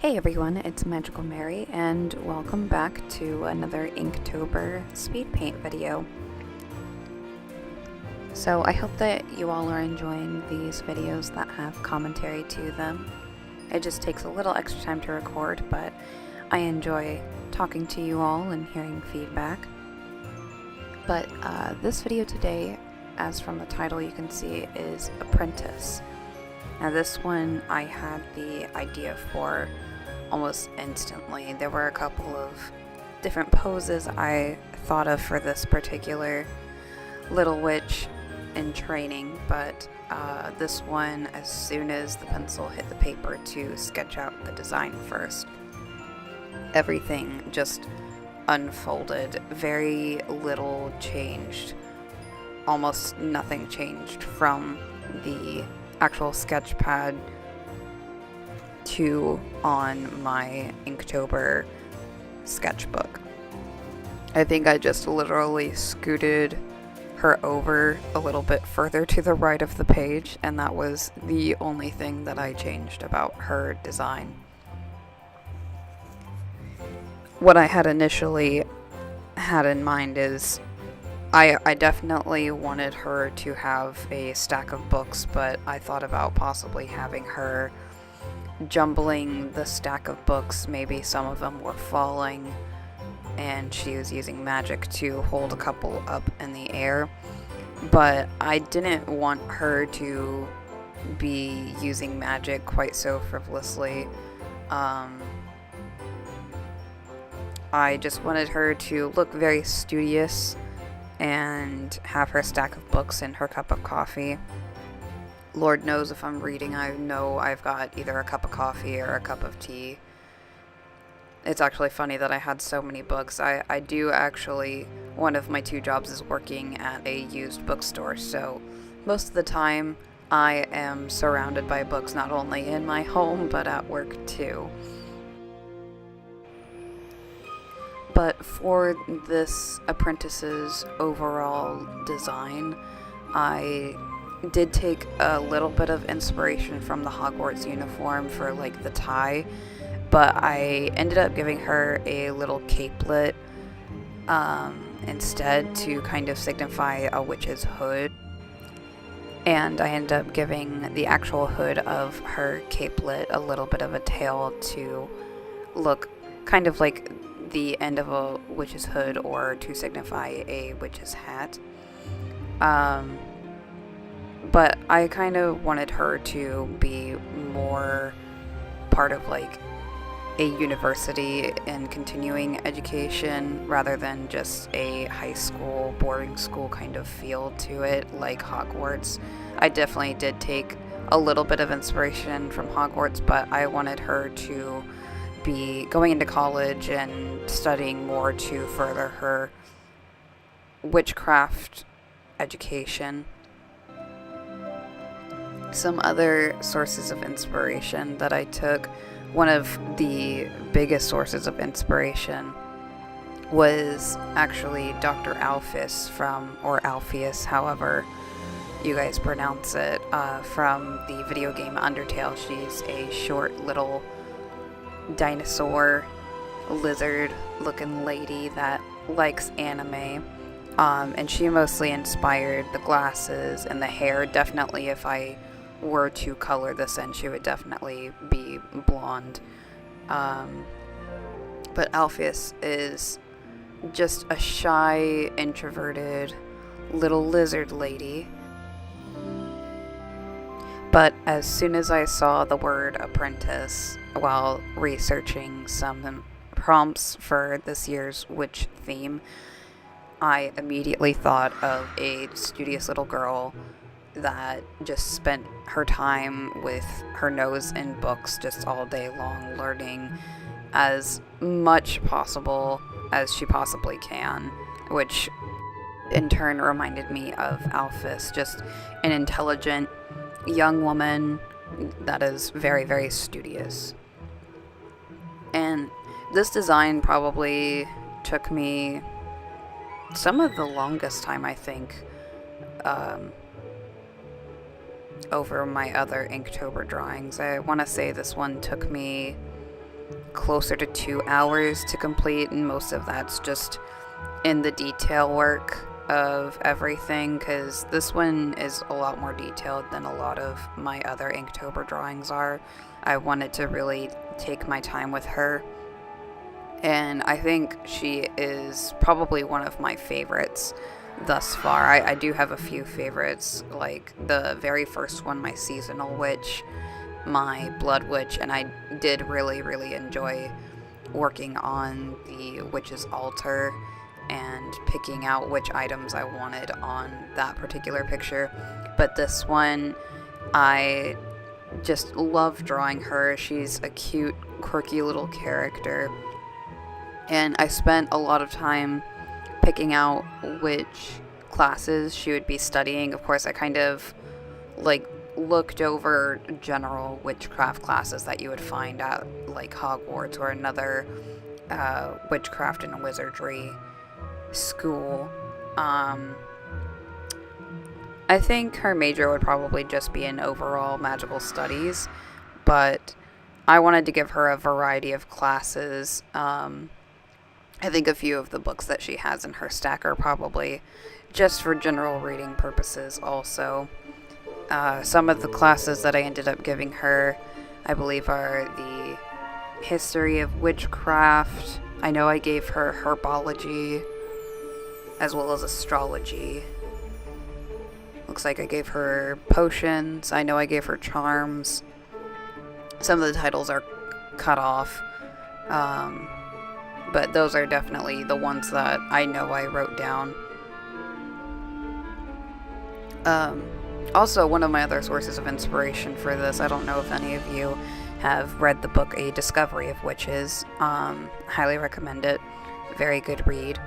Hey everyone, it's MagicalMerry, and welcome back to another Inktober speed paint video. So I hope that you all are enjoying these videos that have commentary to them. It just takes a little extra time to record, but I enjoy talking to you all and hearing feedback. But this video today, as from the title you can see, is Apprentice. Now this one I had the idea for almost instantly. There were a couple of different poses I thought of for this particular little witch in training, but this one, as soon as the pencil hit the paper to sketch out the design first, everything just unfolded. Very little changed. Almost nothing changed from the actual sketch pad to on my Inktober sketchbook. I think I just literally scooted her over a little bit further to the right of the page, and that was the only thing that I changed about her design. What I had initially had in mind is I definitely wanted her to have a stack of books, but I thought about possibly having her jumbling the stack of books. Maybe some of them were falling and she was using magic to hold a couple up in the air, but I didn't want her to be using magic quite so frivolously. I just wanted her to look very studious and have her stack of books and her cup of coffee. Lord knows if I'm reading, I know I've got either a cup of coffee or a cup of tea. It's actually funny that I had so many books. I do actually, one of my two jobs is working at a used bookstore, so most of the time I am surrounded by books, not only in my home, but at work too. But for this Apprentice's overall design, I did take a little bit of inspiration from the Hogwarts uniform for like the tie, but I ended up giving her a little capelet instead to kind of signify a witch's hood, and I ended up giving the actual hood of her capelet a little bit of a tail to look kind of like the end of a witch's hood, or to signify a witch's hat. But I kind of wanted her to be more part of like a university and continuing education rather than just a high school, boarding school kind of feel to it like Hogwarts. I definitely did take a little bit of inspiration from Hogwarts, but I wanted her to be going into college and studying more to further her witchcraft education. Some other sources of inspiration that I took, one of the biggest sources of inspiration was actually Dr. Alphys or Alpheus, however you guys pronounce it, from the video game Undertale. She's a short little dinosaur lizard looking lady that likes anime, and she mostly inspired the glasses and the hair. Definitely, if I were to color this in, she would definitely be blonde. But Alpheus is just a shy, introverted little lizard lady. But as soon as I saw the word apprentice while researching some prompts for this year's witch theme, I immediately thought of a studious little girl that just spent her time with her nose in books just all day long, learning as much possible as she possibly can, which in turn reminded me of Alphys, just an intelligent young woman that is very, very studious. And this design probably took me some of the longest time, I think, over my other Inktober drawings. I want to say this one took me closer to 2 hours to complete, and most of that's just in the detail work of everything, because this one is a lot more detailed than a lot of my other Inktober drawings are. I wanted to really take my time with her, and I think she is probably one of my favorites thus far. I do have a few favorites, like the very first one, my seasonal witch, my blood witch, and I did really enjoy working on the witch's altar and picking out which items I wanted on that particular picture. But this one, I just love drawing her. She's a cute, quirky little character, and I spent a lot of time picking out which classes she would be studying. Of course, I kind of like looked over general witchcraft classes that you would find at like Hogwarts or another witchcraft and wizardry school. I think her major would probably just be in overall magical studies, but I wanted to give her a variety of classes. I think a few of the books that she has in her stack are probably just for general reading purposes also. Some of the classes that I ended up giving her, I believe, are the history of witchcraft. I know I gave her herbology, as well as astrology. Looks like I gave her potions. I know I gave her charms. Some of the titles are cut off, but those are definitely the ones that I know I wrote down. Also, one of my other sources of inspiration for this, I don't know if any of you have read the book A Discovery of Witches. Highly recommend it. Very good read.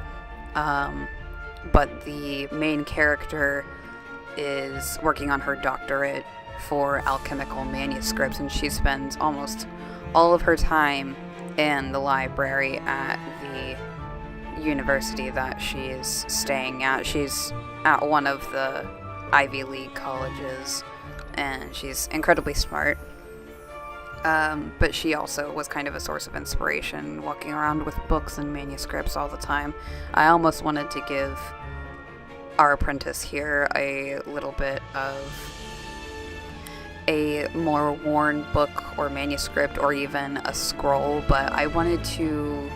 But the main character is working on her doctorate for alchemical manuscripts, and she spends almost all of her time in the library at the university that she is staying at. She's at one of the Ivy League colleges, and she's incredibly smart. But she also was kind of a source of inspiration, walking around with books and manuscripts all the time. I almost wanted to give our apprentice here a little bit of a more worn book or manuscript, or even a scroll, but I wanted to,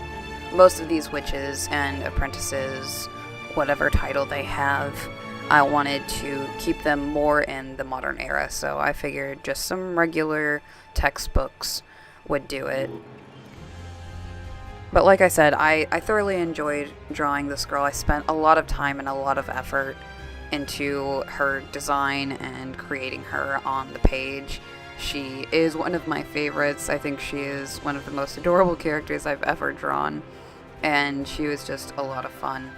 most of these witches and apprentices, whatever title they have, I wanted to keep them more in the modern era, so I figured just some regular textbooks would do it. But like I said, I thoroughly enjoyed drawing this girl. I spent a lot of time and a lot of effort into her design and creating her on the page. She is one of my favorites. I think she is one of the most adorable characters I've ever drawn, and she was just a lot of fun.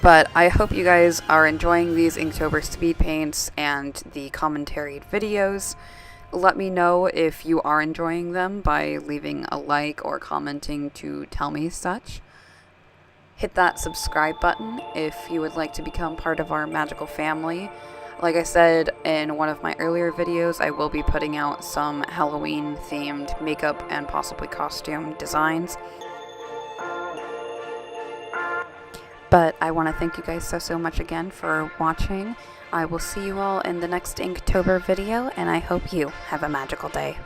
But I hope you guys are enjoying these Inktober speed paints and the commentaried videos. Let me know if you are enjoying them by leaving a like or commenting to tell me such. Hit that subscribe button if you would like to become part of our magical family. Like I said in one of my earlier videos, I will be putting out some Halloween themed makeup and possibly costume designs. But I want to thank you guys so much again for watching. I will see you all in the next Inktober video, and I hope you have a magical day.